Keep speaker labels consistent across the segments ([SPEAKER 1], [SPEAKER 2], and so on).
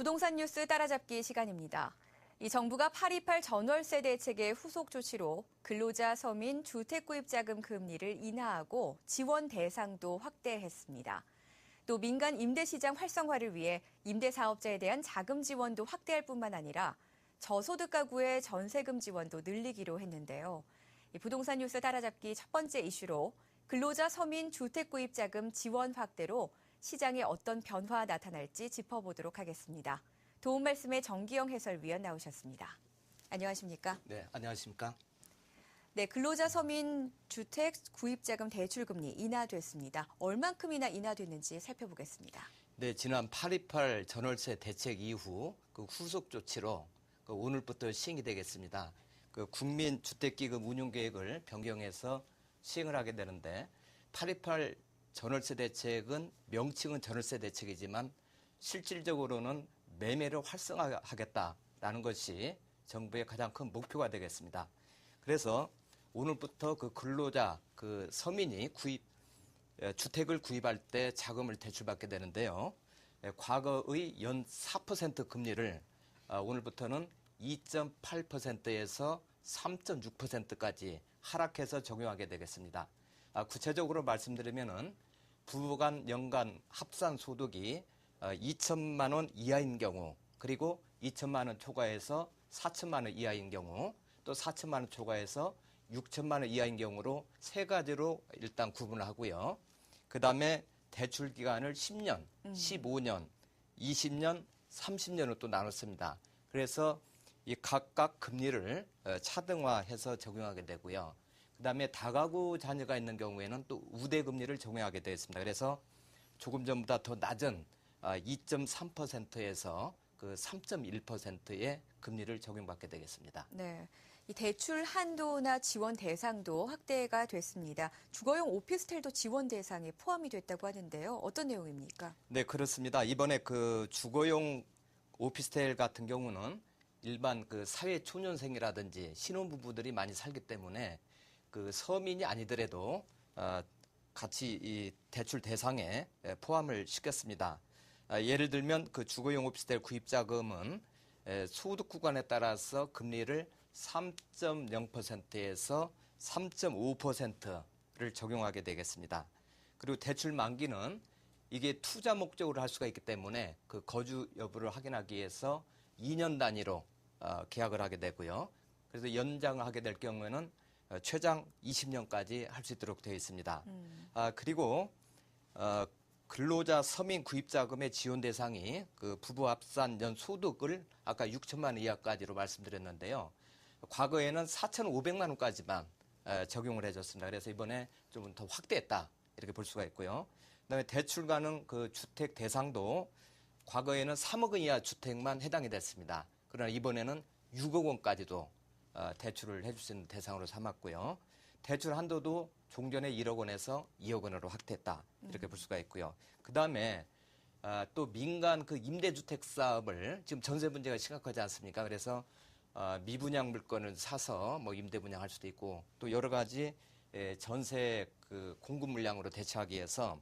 [SPEAKER 1] 부동산 뉴스 따라잡기 시간입니다. 이 정부가 828 전월세 대책의 후속 조치로 근로자, 서민, 주택구입자금 금리를 인하하고 지원 대상도 확대했습니다. 또 민간 임대시장 활성화를 위해 임대사업자에 대한 자금 지원도 확대할 뿐만 아니라 저소득 가구의 전세금 지원도 늘리기로 했는데요. 이 부동산 뉴스 따라잡기 첫 번째 이슈로 근로자, 서민, 주택구입자금 지원 확대로 시장에 어떤 변화 나타날지 짚어보도록 하겠습니다. 도움 말씀에 정기영 해설위원 나오셨습니다. 안녕하십니까?
[SPEAKER 2] 네, 안녕하십니까?
[SPEAKER 1] 네, 근로자, 서민, 주택 구입자금 대출금리 인하됐습니다. 얼만큼이나 인하됐는지 살펴보겠습니다.
[SPEAKER 2] 네, 지난 828 전월세 대책 이후 그 후속 조치로 오늘부터 시행이 되겠습니다. 그 국민주택기금 운용계획을 변경해서 시행을 하게 되는데 828 전월세 대책은 명칭은 전월세 대책이지만 실질적으로는 매매를 활성화하겠다라는 것이 정부의 가장 큰 목표가 되겠습니다. 그래서 오늘부터 그 근로자, 그 서민이 주택을 구입할 때 자금을 대출받게 되는데요. 과거의 연 4% 금리를 오늘부터는 2.8%에서 3.6%까지 하락해서 적용하게 되겠습니다. 구체적으로 말씀드리면은 부부 간 연간 합산 소득이 2천만 원 이하인 경우, 그리고 2천만 원 초과해서 4천만 원 이하인 경우, 또 4천만 원 초과해서 6천만 원 이하인 경우로 세 가지로 일단 구분을 하고요. 그 다음에 대출 기간을 10년, 15년, 20년, 30년으로 또 나눴습니다. 그래서 이 각각 금리를 차등화해서 적용하게 되고요. 그 다음에 다가구 자녀가 있는 경우에는 또 우대 금리를 적용하게 되었습니다. 그래서 조금 전보다 더 낮은 2.3%에서 그 3.1%의 금리를 적용받게 되겠습니다.
[SPEAKER 1] 네, 이 대출 한도나 지원 대상도 확대가 됐습니다. 주거용 오피스텔도 지원 대상에 포함이 됐다고 하는데요. 어떤 내용입니까?
[SPEAKER 2] 네, 그렇습니다. 이번에 그 주거용 오피스텔 같은 경우는 일반 그 사회 초년생이라든지 신혼부부들이 많이 살기 때문에 그 서민이 아니더라도 같이 이 대출 대상에 포함을 시켰습니다. 예를 들면 그 주거용 오피스텔 구입자금은 소득 구간에 따라서 금리를 3.0%에서 3.5%를 적용하게 되겠습니다. 그리고 대출 만기는 이게 투자 목적으로 할 수가 있기 때문에 그 거주 여부를 확인하기 위해서 2년 단위로 계약을 하게 되고요. 그래서 연장을 하게 될 경우에는 최장 20년까지 할 수 있도록 되어 있습니다. 그리고 근로자 서민 구입자금의 지원 대상이 그 부부 합산 연 소득을 아까 6천만 원 이하까지로 말씀드렸는데요. 과거에는 4,500만 원까지만 적용을 해줬습니다. 그래서 이번에 좀 더 확대했다 이렇게 볼 수가 있고요. 그다음에 대출 가능 그 주택 대상도 과거에는 3억 원 이하 주택만 해당이 됐습니다. 그러나 이번에는 6억 원까지도 대출을 해줄 수 있는 대상으로 삼았고요. 대출 한도도 종전에 1억 원에서 2억 원으로 확대했다 이렇게 볼 수가 있고요. 그 다음에 또 민간 그 임대주택 사업을 지금 전세 문제가 심각하지 않습니까? 그래서 미분양 물건을 사서 뭐 임대 분양할 수도 있고 또 여러 가지 전세 그 공급 물량으로 대처하기 위해서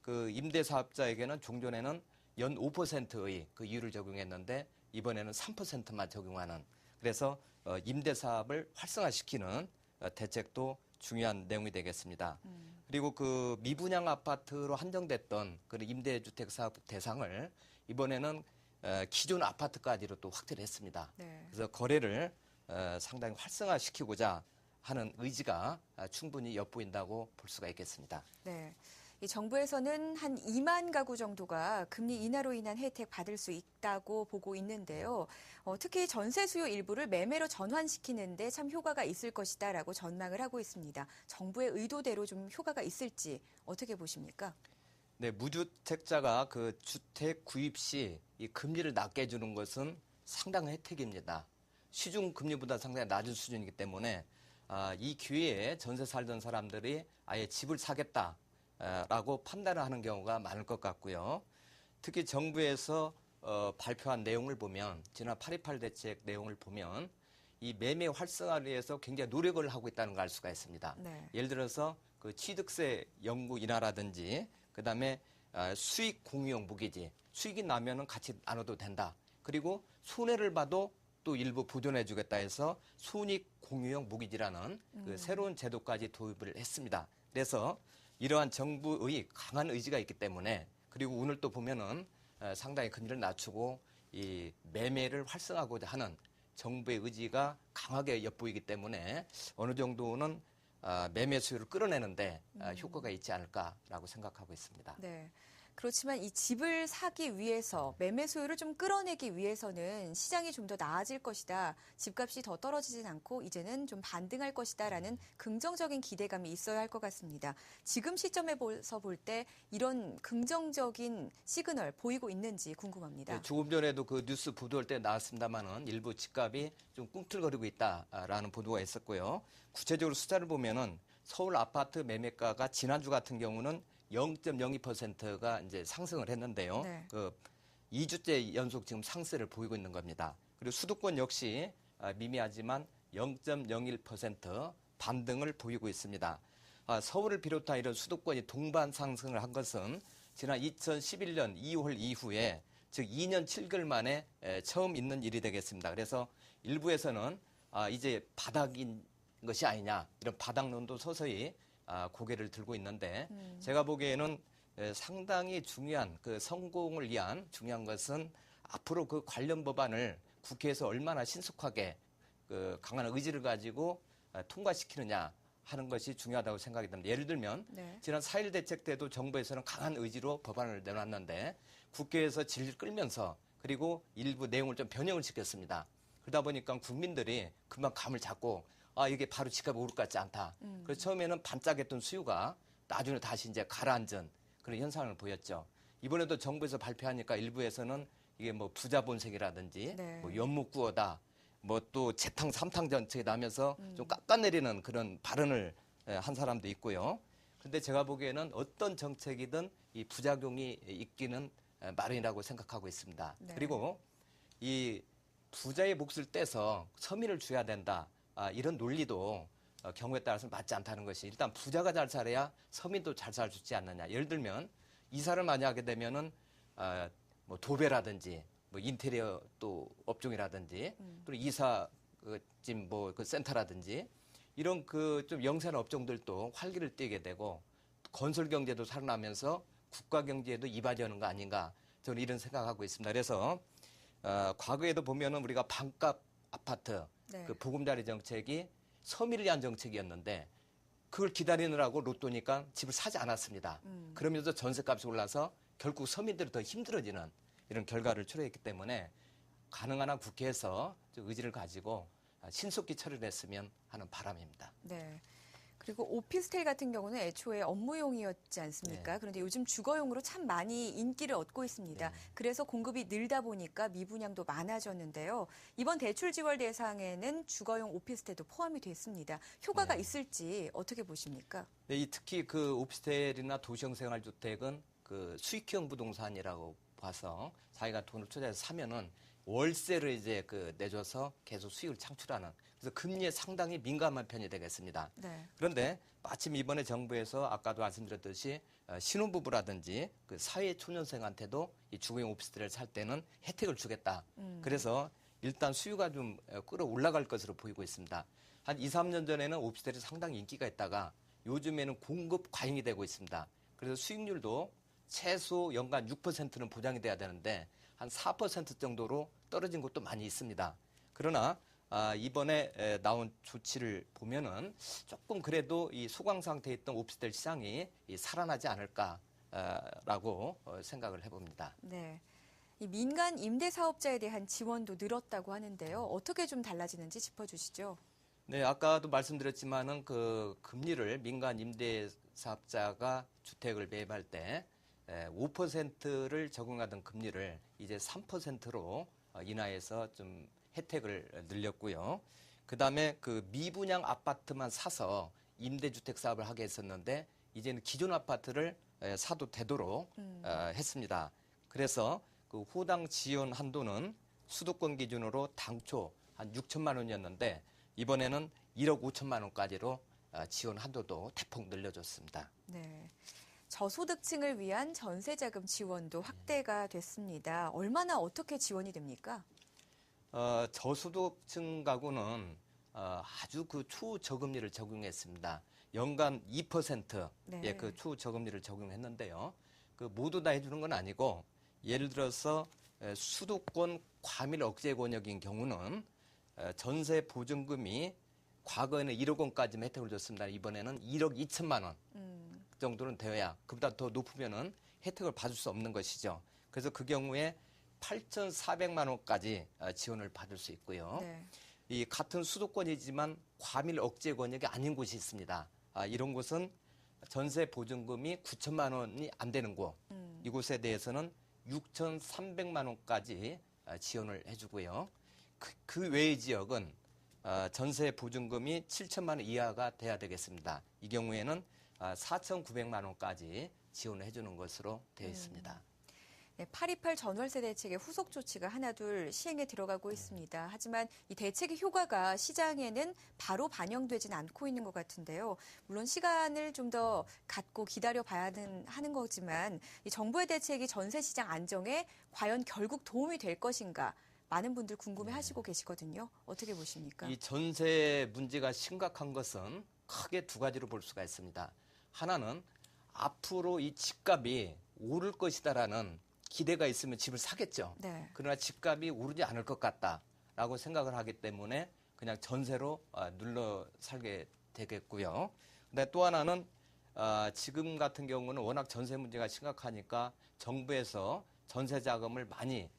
[SPEAKER 2] 그 임대 사업자에게는 종전에는 연 5%의 그 이율을 적용했는데 이번에는 3%만 적용하는 그래서 임대 사업을 활성화시키는 대책도 중요한 내용이 되겠습니다. 그리고 그 미분양 아파트로 한정됐던 그 임대주택 사업 대상을 이번에는 기존 아파트까지로 또 확대를 했습니다.
[SPEAKER 1] 네.
[SPEAKER 2] 그래서 거래를 상당히 활성화시키고자 하는 의지가 충분히 엿보인다고 볼 수가 있겠습니다.
[SPEAKER 1] 네. 이 정부에서는 한 2만 가구 정도가 금리 인하로 인한 혜택 받을 수 있다고 보고 있는데요. 특히 전세 수요 일부를 매매로 전환시키는데 참 효과가 있을 것이다라고 전망을 하고 있습니다. 정부의 의도대로 좀 효과가 있을지 어떻게 보십니까?
[SPEAKER 2] 네, 무주택자가 그 주택 구입 시 이 금리를 낮게 해주는 것은 상당한 혜택입니다. 시중 금리보다 상당히 낮은 수준이기 때문에 이 기회에 전세 살던 사람들이 아예 집을 사겠다. 라고 판단을 하는 경우가 많을 것 같고요. 특히 정부에서 발표한 내용을 보면 지난 828 대책 내용을 보면 이 매매 활성화를 위해서 굉장히 노력을 하고 있다는 걸 알 수가 있습니다.
[SPEAKER 1] 네.
[SPEAKER 2] 예를 들어서 그 취득세 연구 인하라든지 그다음에 수익 공유형 무기지. 수익이 나면은 같이 나눠도 된다. 그리고 손해를 봐도 또 일부 보존해 주겠다 해서 손익 공유형 무기지라는 그 새로운 제도까지 도입을 했습니다. 그래서 이러한 정부의 강한 의지가 있기 때문에 그리고 오늘 또 보면은 상당히 금리를 낮추고 이 매매를 활성화하고자 하는 정부의 의지가 강하게 엿보이기 때문에 어느 정도는 매매 수요를 끌어내는데 효과가 있지 않을까라고 생각하고 있습니다.
[SPEAKER 1] 네. 그렇지만 이 집을 사기 위해서 매매 수요를 좀 끌어내기 위해서는 시장이 좀 더 나아질 것이다. 집값이 더 떨어지진 않고 이제는 좀 반등할 것이다라는 긍정적인 기대감이 있어야 할 것 같습니다. 지금 시점에서 볼 때 이런 긍정적인 시그널 보이고 있는지 궁금합니다.
[SPEAKER 2] 네, 조금 전에도 그 뉴스 보도할 때 나왔습니다만은 일부 집값이 좀 꿈틀거리고 있다라는 보도가 있었고요. 구체적으로 숫자를 보면은 서울 아파트 매매가가 지난주 같은 경우는 0.02%가 이제 상승을 했는데요.
[SPEAKER 1] 네.
[SPEAKER 2] 그 2주째 연속 지금 상승을 보이고 있는 겁니다. 그리고 수도권 역시 미미하지만 0.01% 반등을 보이고 있습니다. 서울을 비롯한 이런 수도권이 동반 상승을 한 것은 지난 2011년 2월 이후에 즉 2년 7개월 만에 처음 있는 일이 되겠습니다. 그래서 일부에서는 이제 바닥인 것이 아니냐 이런 바닥론도 서서히 고개를 들고 있는데 제가 보기에는 상당히 중요한 그 성공을 위한 중요한 것은 앞으로 그 관련 법안을 국회에서 얼마나 신속하게 그 강한 의지를 가지고 통과시키느냐 하는 것이 중요하다고 생각이 듭니다. 예를 들면
[SPEAKER 1] 네.
[SPEAKER 2] 지난 4.1 대책 때도 정부에서는 강한 의지로 법안을 내놨는데 국회에서 질질 끌면서 그리고 일부 내용을 좀 변형을 시켰습니다. 그러다 보니까 국민들이 금방 감을 잡고 이게 바로 집값이 오를 것 같지 않다. 그래서 처음에는 반짝했던 수요가 나중에 다시 이제 가라앉은 그런 현상을 보였죠. 이번에도 정부에서 발표하니까 일부에서는 이게 뭐 부자 본색이라든지
[SPEAKER 1] 네.
[SPEAKER 2] 뭐 연못구어다, 뭐 또 재탕 삼탕 정책이 나면서 좀 깎아내리는 그런 발언을 한 사람도 있고요. 그런데 제가 보기에는 어떤 정책이든 이 부작용이 있기는 마련이라고 생각하고 있습니다.
[SPEAKER 1] 네.
[SPEAKER 2] 그리고 이 부자의 몫을 떼서 서민을 줘야 된다. 이런 논리도 경우에 따라서는 맞지 않다는 것이 일단 부자가 잘 살아야 서민도 잘 살 수 있지 않느냐. 예를 들면 이사를 많이 하게 되면은 뭐 도배라든지 뭐 인테리어 또 업종이라든지 또 이사 찜 뭐 그 센터라든지 이런 그 좀 영세한 업종들도 활기를 띠게 되고 건설 경제도 살아나면서 국가 경제에도 이바지하는 거 아닌가 저는 이런 생각하고 있습니다. 그래서 과거에도 보면은 우리가 반값 아파트
[SPEAKER 1] 네.
[SPEAKER 2] 그 보금자리 정책이 서민을 위한 정책이었는데 그걸 기다리느라고 로또니까 집을 사지 않았습니다. 그러면서 전세값이 올라서 결국 서민들이 더 힘들어지는 이런 결과를 초래했기 때문에 가능한 한 국회에서 좀 의지를 가지고 신속히 처리를 했으면 하는 바람입니다.
[SPEAKER 1] 네. 그리고 오피스텔 같은 경우는 애초에 업무용이었지 않습니까?
[SPEAKER 2] 네.
[SPEAKER 1] 그런데 요즘 주거용으로 참 많이 인기를 얻고 있습니다.
[SPEAKER 2] 네.
[SPEAKER 1] 그래서 공급이 늘다 보니까 미분양도 많아졌는데요. 이번 대출 지원 대상에는 주거용 오피스텔도 포함이 됐습니다. 효과가
[SPEAKER 2] 네.
[SPEAKER 1] 있을지 어떻게 보십니까?
[SPEAKER 2] 네, 특히 그 오피스텔이나 도시형 생활주택은 그 수익형 부동산이라고 봐서 자기가 돈을 투자해서 사면은 월세를 이제 그 내줘서 계속 수익을 창출하는 그래서 금리에 상당히 민감한 편이 되겠습니다.
[SPEAKER 1] 네.
[SPEAKER 2] 그런데 마침 이번에 정부에서 아까도 말씀드렸듯이 신혼부부라든지 그 사회 초년생한테도 이 주거용 오피스텔을 살 때는 혜택을 주겠다. 그래서 일단 수요가 좀 끌어올라갈 것으로 보이고 있습니다. 한 2, 3년 전에는 오피스텔이 상당히 인기가 있다가 요즘에는 공급 과잉이 되고 있습니다. 그래서 수익률도 최소 연간 6%는 보장이 돼야 되는데 한 4% 정도로 떨어진 곳도 많이 있습니다. 그러나 이번에 나온 조치를 보면은 조금 그래도 이 소강 상태에 있던 오피스텔 시장이 살아나지 않을까라고 생각을 해봅니다.
[SPEAKER 1] 네. 이 민간 임대 사업자에 대한 지원도 늘었다고 하는데요. 어떻게 좀 달라지는지 짚어주시죠.
[SPEAKER 2] 네, 아까도 말씀드렸지만은 그 금리를 민간 임대 사업자가 주택을 매입할 때 5%를 적용하던 금리를 이제 3%로 인하해서 좀 혜택을 늘렸고요. 그다음에 그 미분양 아파트만 사서 임대주택 사업을 하게 했었는데 이제는 기존 아파트를 사도 되도록 했습니다. 그래서 그 호당 지원 한도는 수도권 기준으로 당초 한 6천만 원이었는데 이번에는 1억 5천만 원까지로 지원 한도도 대폭 늘려줬습니다.
[SPEAKER 1] 네. 저소득층을 위한 전세자금 지원도 확대가 됐습니다. 얼마나 어떻게 지원이 됩니까?
[SPEAKER 2] 저소득층 가구는 아주 그 초저금리를 적용했습니다. 연간 2%의
[SPEAKER 1] 네.
[SPEAKER 2] 그 초저금리를 적용했는데요. 그 모두 다 해주는 건 아니고 예를 들어서 수도권 과밀 억제 권역인 경우는 전세 보증금이 과거에는 1억 원까지만 혜택을 줬습니다. 이번에는 1억 2천만 원 정도는 되어야 그보다 더 높으면은 혜택을 받을 수 없는 것이죠. 그래서 그 경우에 8,400만 원까지 지원을 받을 수 있고요.
[SPEAKER 1] 네.
[SPEAKER 2] 이 같은 수도권이지만 과밀 억제 권역이 아닌 곳이 있습니다. 이런 곳은 전세 보증금이 9천만 원이 안 되는 곳, 이곳에 대해서는 6,300만 원까지 지원을 해주고요. 그 외의 지역은 전세 보증금이 7천만 원 이하가 돼야 되겠습니다. 이 경우에는 4,900만 원까지 지원을 해주는 것으로 되어 있습니다.
[SPEAKER 1] 네, 828 전월세 대책의 후속 조치가 하나둘 시행에 들어가고 있습니다. 하지만 이 대책의 효과가 시장에는 바로 반영되진 않고 있는 것 같은데요. 물론 시간을 좀 더 갖고 기다려 봐야 하는 거지만 이 정부의 대책이 전세 시장 안정에 과연 결국 도움이 될 것인가 많은 분들 궁금해하시고 계시거든요. 어떻게 보십니까?
[SPEAKER 2] 이 전세 문제가 심각한 것은 크게 두 가지로 볼 수가 있습니다. 하나는 앞으로 이 집값이 오를 것이다라는 기대가 있으면 집을 사겠죠.
[SPEAKER 1] 네.
[SPEAKER 2] 그러나 집값이 오르지 않을 것 같다라고 생각을 하기 때문에 그냥 전세로 눌러 살게 되겠고요. 근데 또 하나는 지금 같은 경우는 워낙 전세 문제가 심각하니까 정부에서 전세 자금을 많이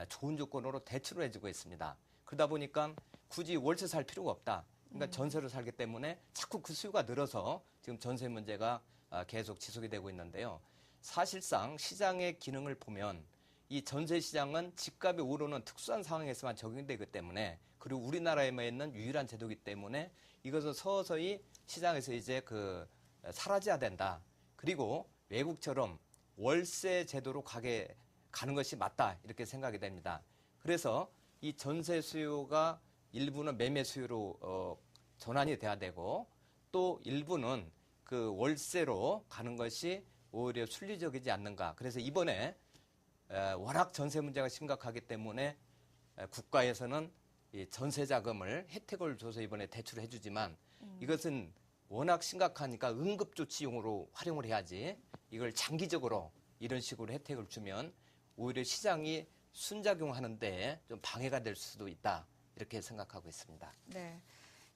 [SPEAKER 2] 좋은 조건으로 대출을 해주고 있습니다. 그러다 보니까 굳이 월세 살 필요가 없다. 그러니까 전세로 살기 때문에 자꾸 그 수요가 늘어서 지금 전세 문제가 계속 지속이 되고 있는데요. 사실상 시장의 기능을 보면 이 전세 시장은 집값이 오르는 특수한 상황에서만 적용되기 때문에 그리고 우리나라에만 있는 유일한 제도이기 때문에 이것은 서서히 시장에서 이제 사라져야 된다. 그리고 외국처럼 월세 제도로 가는 것이 맞다 이렇게 생각이 됩니다. 그래서 이 전세 수요가 일부는 매매 수요로 전환이 돼야 되고 또 일부는 그 월세로 가는 것이 오히려 순리적이지 않는가. 그래서 이번에 워낙 전세 문제가 심각하기 때문에 국가에서는 이 전세 자금을 혜택을 줘서 이번에 대출을 해주지만 이것은 워낙 심각하니까 응급조치용으로 활용을 해야지 이걸 장기적으로 이런 식으로 혜택을 주면 오히려 시장이 순작용하는데 좀 방해가 될 수도 있다. 이렇게 생각하고 있습니다.
[SPEAKER 1] 네.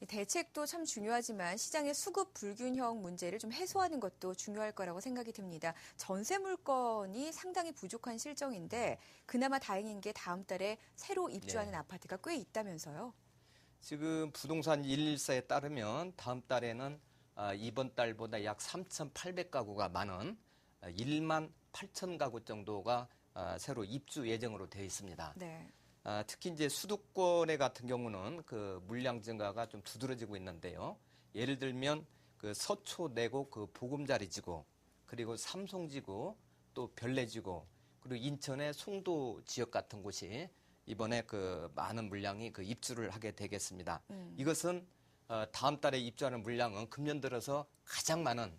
[SPEAKER 1] 이 대책도 참 중요하지만 시장의 수급 불균형 문제를 좀 해소하는 것도 중요할 거라고 생각이 듭니다. 전세 물건이 상당히 부족한 실정인데 그나마 다행인 게 다음 달에 새로 입주하는
[SPEAKER 2] 네.
[SPEAKER 1] 아파트가 꽤 있다면서요.
[SPEAKER 2] 지금 부동산 114에 따르면 다음 달에는 이번 달보다 약 3,800가구가 많은 1만 8천 가구 정도가 새로 입주 예정으로 되어 있습니다.
[SPEAKER 1] 네.
[SPEAKER 2] 특히 이제 수도권의 같은 경우는 그 물량 증가가 좀 두드러지고 있는데요. 예를 들면 그 서초 내곡 그 보금자리지구, 그리고 삼송지구, 또 별내지구, 그리고 인천의 송도 지역 같은 곳이 이번에 그 많은 물량이 그 입주를 하게 되겠습니다. 이것은 다음 달에 입주하는 물량은 금년 들어서 가장 많은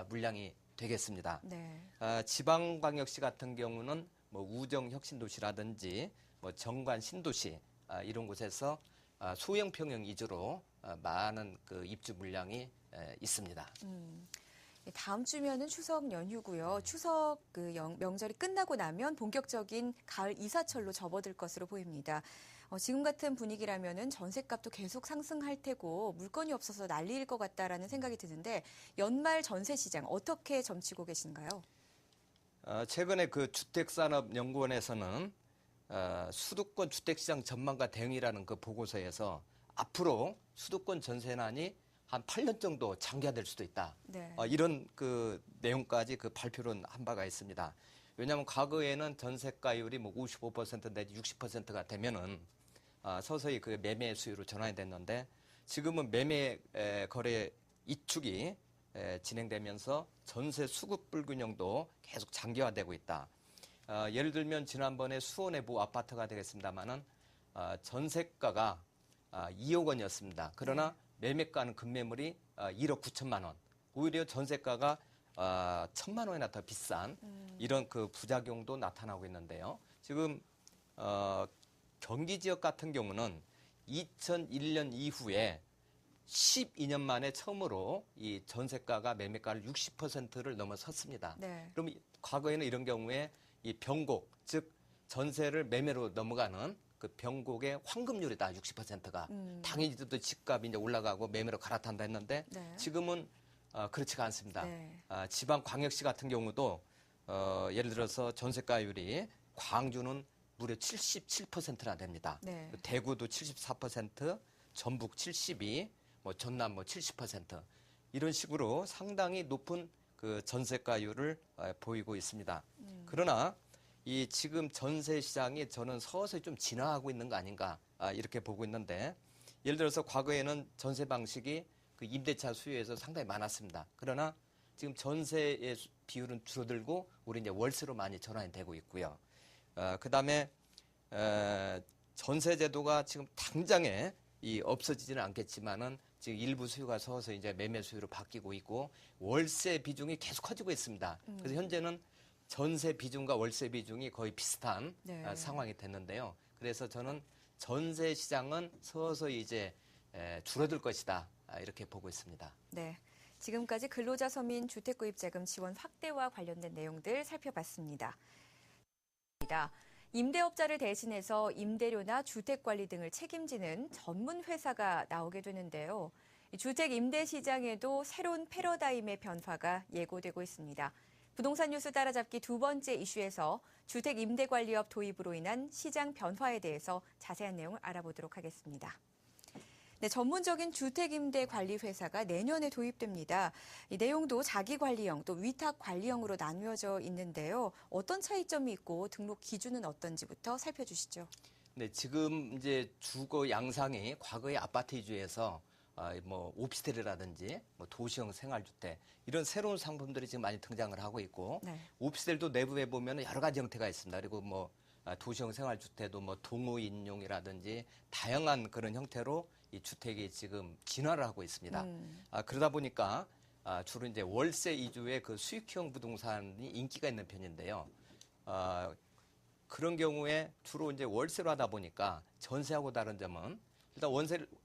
[SPEAKER 2] 물량이 되겠습니다.
[SPEAKER 1] 네.
[SPEAKER 2] 지방광역시 같은 경우는 뭐 우정혁신도시라든지 뭐 정관 신도시 이런 곳에서 소형 평형 위주로 많은 그 입주 물량이 있습니다.
[SPEAKER 1] 다음 주면은 추석 연휴고요. 추석 명절이 끝나고 나면 본격적인 가을 이사철로 접어들 것으로 보입니다. 지금 같은 분위기라면은 전셋값도 계속 상승할 테고 물건이 없어서 난리일 것 같다라는 생각이 드는데 연말 전세 시장 어떻게 점치고 계신가요?
[SPEAKER 2] 최근에 그 주택산업연구원에서는 수도권 주택시장 전망과 대응이라는 그 보고서에서 앞으로 수도권 전세난이 한 8년 정도 장기화될 수도 있다.
[SPEAKER 1] 네.
[SPEAKER 2] 이런 그 내용까지 그 발표를 한 바가 있습니다. 왜냐하면 과거에는 전세가율이 뭐 55% 내지 60%가 되면은 서서히 그 매매 수요로 전환이 됐는데 지금은 매매 거래 이축이 진행되면서 전세 수급 불균형도 계속 장기화되고 있다. 예를 들면 지난번에 수원의 모 아파트가 되겠습니다만은 전세가가 2억 원이었습니다. 그러나 매매가는 급매물이 1억 9천만 원. 오히려 전세가가 천만 원이나 더 비싼 이런 그 부작용도 나타나고 있는데요. 지금 경기 지역 같은 경우는 2001년 이후에 12년 만에 처음으로 이 전세가가 매매가를 60%를 넘어섰습니다.
[SPEAKER 1] 네.
[SPEAKER 2] 그럼 과거에는 이런 경우에 이 병곡, 즉 전세를 매매로 넘어가는 그 병곡의 황금률이다, 60%가. 당연히 또 집값이 이제 올라가고 매매로 갈아탄다 했는데
[SPEAKER 1] 네.
[SPEAKER 2] 지금은 그렇지가 않습니다.
[SPEAKER 1] 네.
[SPEAKER 2] 지방 광역시 같은 경우도 예를 들어서 전세가율이 광주는 무려 77%나 됩니다.
[SPEAKER 1] 네.
[SPEAKER 2] 대구도 74%, 전북 72, 뭐 전남 뭐 70% 이런 식으로 상당히 높은 그 전세가율을 보이고 있습니다. 그러나 이 지금 전세 시장이 저는 서서히 좀 진화하고 있는 거 아닌가 이렇게 보고 있는데 예를 들어서 과거에는 전세 방식이 그 임대차 수요에서 상당히 많았습니다. 그러나 지금 전세의 비율은 줄어들고 우리 이제 월세로 많이 전환이 되고 있고요. 그다음에 전세 제도가 지금 당장에 없어지지는 않겠지만은 지금 일부 수요가 서서히 이제 매매 수요로 바뀌고 있고 월세 비중이 계속 커지고 있습니다. 그래서 현재는 전세 비중과 월세 비중이 거의 비슷한
[SPEAKER 1] 네.
[SPEAKER 2] 상황이 됐는데요. 그래서 저는 전세 시장은 서서히 이제 줄어들 것이다 이렇게 보고 있습니다.
[SPEAKER 1] 네. 지금까지 근로자 서민 주택구입자금 지원 확대와 관련된 내용들 살펴봤습니다. 임대업자를 대신해서 임대료나 주택관리 등을 책임지는 전문 회사가 나오게 되는데요. 주택 임대 시장에도 새로운 패러다임의 변화가 예고되고 있습니다. 부동산 뉴스 따라잡기 두 번째 이슈에서 주택 임대관리업 도입으로 인한 시장 변화에 대해서 자세한 내용을 알아보도록 하겠습니다. 네, 전문적인 주택임대관리회사가 내년에 도입됩니다. 이 내용도 자기관리형 또 위탁관리형으로 나누어져 있는데요. 어떤 차이점이 있고 등록 기준은 어떤지부터 살펴주시죠.
[SPEAKER 2] 네, 지금 이제 주거 양상이 과거의 아파트 위주에서 뭐 오피스텔이라든지 뭐 도시형 생활주택 이런 새로운 상품들이 지금 많이 등장을 하고 있고
[SPEAKER 1] 네.
[SPEAKER 2] 오피스텔도 내부에 보면 여러 가지 형태가 있습니다. 그리고 뭐 도시형 생활주택도 뭐 동호 인용이라든지 다양한 그런 형태로 이 주택이 지금 진화를 하고 있습니다. 그러다 보니까 주로 이제 월세 위주의 그 수익형 부동산이 인기가 있는 편인데요. 그런 경우에 주로 이제 월세로 하다 보니까 전세하고 다른 점은 일단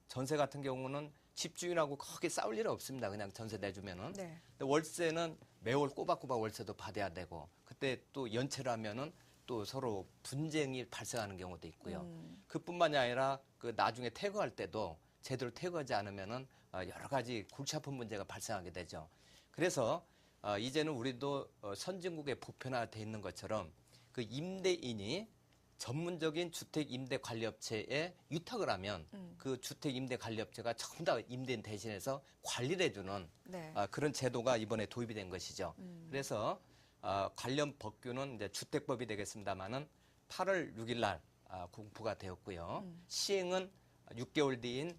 [SPEAKER 2] 전세 같은 경우는 집주인하고 크게 싸울 일은 없습니다. 그냥 전세 내주면은.
[SPEAKER 1] 네.
[SPEAKER 2] 근데 월세는 매월 꼬박꼬박 월세도 받아야 되고 그때 또 연체를 하면은 또 서로 분쟁이 발생하는 경우도 있고요. 그뿐만이 아니라 그 나중에 퇴거할 때도 제대로 퇴거하지 않으면은 여러 가지 골치 아픈 문제가 발생하게 되죠. 그래서 이제는 우리도 선진국에 보편화되어 있는 것처럼 그 임대인이 전문적인 주택 임대 관리업체에 위탁을 하면 그 주택 임대 관리업체가 전부 다 임대인 대신해서 관리를 해주는
[SPEAKER 1] 네.
[SPEAKER 2] 그런 제도가 이번에 도입이 된 것이죠. 그래서 관련 법규는 이제 주택법이 되겠습니다만은 8월 6일 날 공포가 되었고요. 시행은 6개월 뒤인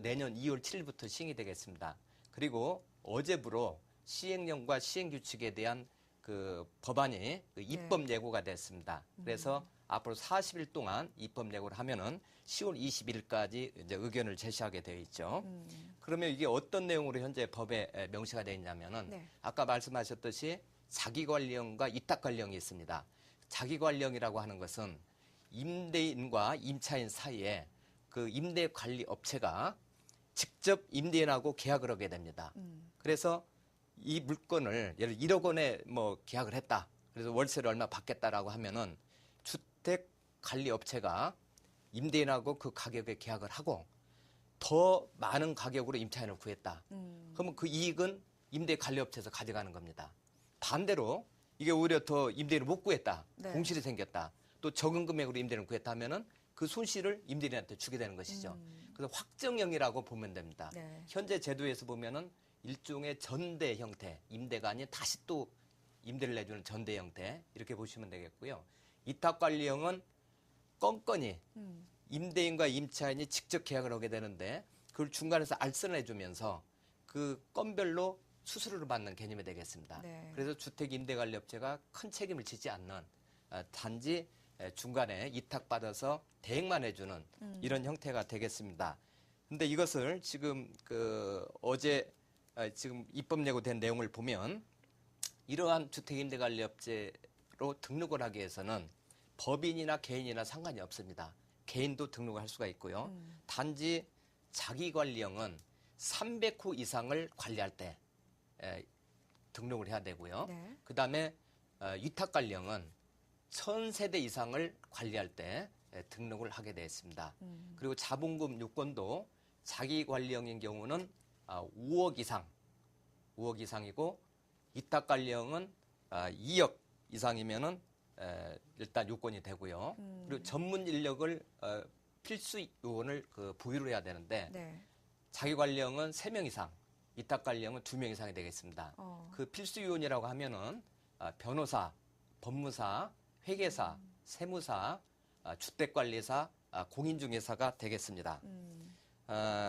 [SPEAKER 2] 내년 2월 7일부터 시행이 되겠습니다. 그리고 어제부로 시행령과 시행규칙에 대한 그 법안이 입법 예고가 됐습니다. 그래서 앞으로 40일 동안 입법 예고를 하면은 10월 20일까지 이제 의견을 제시하게 되어 있죠. 그러면 이게 어떤 내용으로 현재 법에 명시가 되어 있냐면은
[SPEAKER 1] 네. 아까
[SPEAKER 2] 아까 말씀하셨듯이 자기관리형과 위탁관리형이 있습니다. 자기관리형이라고 하는 것은 임대인과 임차인 사이에 그 임대관리 업체가 직접 임대인하고 계약을 하게 됩니다. 그래서 이 물건을 예를 1억 원에 뭐 계약을 했다. 그래서 월세를 얼마 받겠다라고 하면은 주택관리업체가 임대인하고 그 가격에 계약을 하고 더 많은 가격으로 임차인을 구했다. 그러면 그 이익은 임대관리업체에서 가져가는 겁니다. 반대로 이게 오히려 더 임대인을 못 구했다.
[SPEAKER 1] 네.
[SPEAKER 2] 공실이 생겼다. 또 적은 금액으로 임대인을 구했다 하면은 그 손실을 임대인한테 주게 되는 것이죠. 그래서 확정형이라고 보면 됩니다.
[SPEAKER 1] 네.
[SPEAKER 2] 현재 제도에서 보면은 일종의 전대 형태, 임대가 아닌 다시 또 임대를 내주는 전대 형태 이렇게 보시면 되겠고요. 위탁관리형은 건건이 임대인과 임차인이 직접 계약을 하게 되는데 그걸 중간에서 알선을 해주면서 그 건별로 수수료를 받는 개념이 되겠습니다.
[SPEAKER 1] 네.
[SPEAKER 2] 그래서 주택임대관리업체가 큰 책임을 지지 않는 단지 중간에 위탁받아서 대행만 해주는 이런 형태가 되겠습니다. 근데 이것을 지금 어제 지금 입법 예고된 내용을 보면 이러한 주택임대관리업체로 등록을 하기 위해서는 법인이나 개인이나 상관이 없습니다. 개인도 등록을 할 수가 있고요. 단지 자기관리형은 300호 이상을 관리할 때 등록을 해야 되고요.
[SPEAKER 1] 네.
[SPEAKER 2] 그다음에 위탁관리형은 1000세대 이상을 관리할 때 등록을 하게 되어 있습니다. 그리고 자본금 요건도 자기관리형인 경우는 5억 이상이고 위탁관리형은 2억 이상이면은 일단 요건이 되고요. 그리고 전문 인력을 필수 요건을 보유를 해야 되는데
[SPEAKER 1] 네.
[SPEAKER 2] 자기관리형은 3명 이상, 위탁관리형은 2명 이상이 되겠습니다. 그 필수 요원이라고 하면은 변호사, 법무사, 회계사, 세무사, 주택관리사, 공인중개사가 되겠습니다.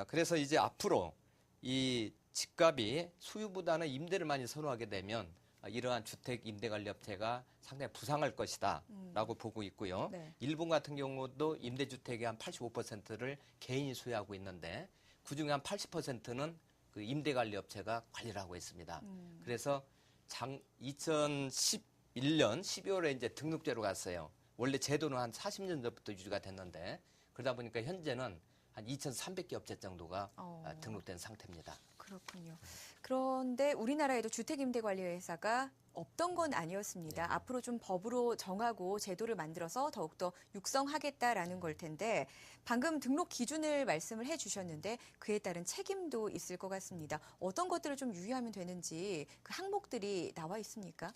[SPEAKER 2] 그래서 이제 앞으로 이 집값이 소유보다는 임대를 많이 선호하게 되면 이러한 주택 임대관리업체가 상당히 부상할 것이다 라고 보고 있고요.
[SPEAKER 1] 네.
[SPEAKER 2] 일본 같은 경우도 임대주택의 한 85%를 개인이 소유하고 있는데 그중에 한 80%는 그 임대관리업체가 관리를 하고 있습니다. 그래서 2011년 12월에 이제 등록제로 갔어요. 원래 제도는 한 40년 전부터 유지가 됐는데 그러다 보니까 현재는 한 2,300개 업체 정도가 등록된 상태입니다.
[SPEAKER 1] 그렇군요. 그런데 우리나라에도 주택임대관리회사가 없던 건 아니었습니다.
[SPEAKER 2] 네.
[SPEAKER 1] 앞으로 좀 법으로 정하고 제도를 만들어서 더욱더 육성하겠다라는 걸 텐데 방금 등록 기준을 말씀을 해주셨는데 그에 따른 책임도 있을 것 같습니다. 어떤 것들을 좀 유의하면 되는지 그 항목들이 나와 있습니까?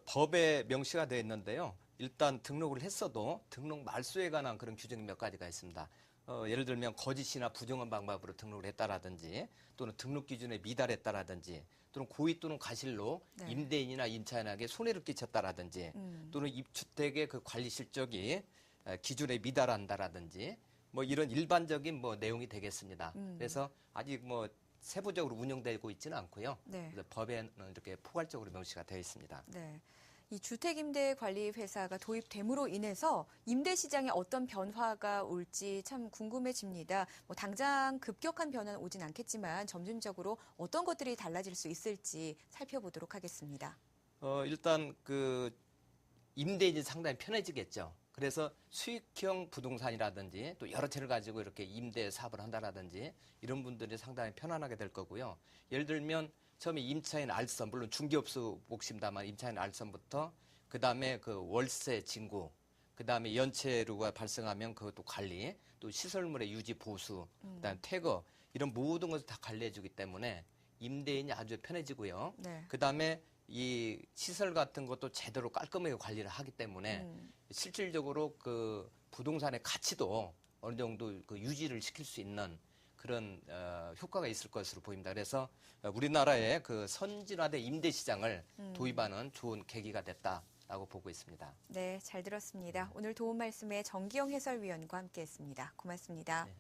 [SPEAKER 2] 법에 명시가 되어 있는데요. 일단 등록을 했어도 등록 말소에 관한 그런 규정이 몇 가지가 있습니다. 예를 들면 거짓이나 부정한 방법으로 등록을 했다라든지 또는 등록 기준에 미달했다라든지 또는 고의 또는 과실로
[SPEAKER 1] 네.
[SPEAKER 2] 임대인이나 임차인에게 손해를 끼쳤다라든지 또는 입주택의 그 관리 실적이 기준에 미달한다라든지 뭐 이런 일반적인 뭐 내용이 되겠습니다. 그래서 아직 뭐 세부적으로 운영되고 있지는 않고요.
[SPEAKER 1] 네.
[SPEAKER 2] 그래서 법에는 이렇게 포괄적으로 명시가 되어 있습니다.
[SPEAKER 1] 네. 이 주택임대관리회사가 도입됨으로 인해서 임대시장에 어떤 변화가 올지 참 궁금해집니다. 뭐 당장 급격한 변화는 오진 않겠지만 점진적으로 어떤 것들이 달라질 수 있을지 살펴보도록 하겠습니다.
[SPEAKER 2] 일단 그 임대인이 상당히 편해지겠죠. 그래서 수익형 부동산이라든지 또 여러 채를 가지고 이렇게 임대 사업을 한다라든지 이런 분들이 상당히 편안하게 될 거고요. 예를 들면 처음에 임차인 알선, 물론 중개업소 몫입니다만 임차인 알선부터 그다음에 그 월세 징구, 그다음에 연체료가 발생하면 그것도 관리, 또 시설물의 유지 보수, 그다음에 퇴거 이런 모든 것을 다 관리해 주기 때문에 임대인이 아주 편해지고요.
[SPEAKER 1] 네.
[SPEAKER 2] 그다음에 이 시설 같은 것도 제대로 깔끔하게 관리를 하기 때문에 실질적으로 그 부동산의 가치도 어느 정도 그 유지를 시킬 수 있는 그런 효과가 있을 것으로 보입니다. 그래서 우리나라의 그 선진화된 임대 시장을 도입하는 좋은 계기가 됐다라고 보고 있습니다.
[SPEAKER 1] 네, 잘 들었습니다. 오늘 도움 말씀에 정기영 해설위원과 함께했습니다. 고맙습니다.
[SPEAKER 2] 네.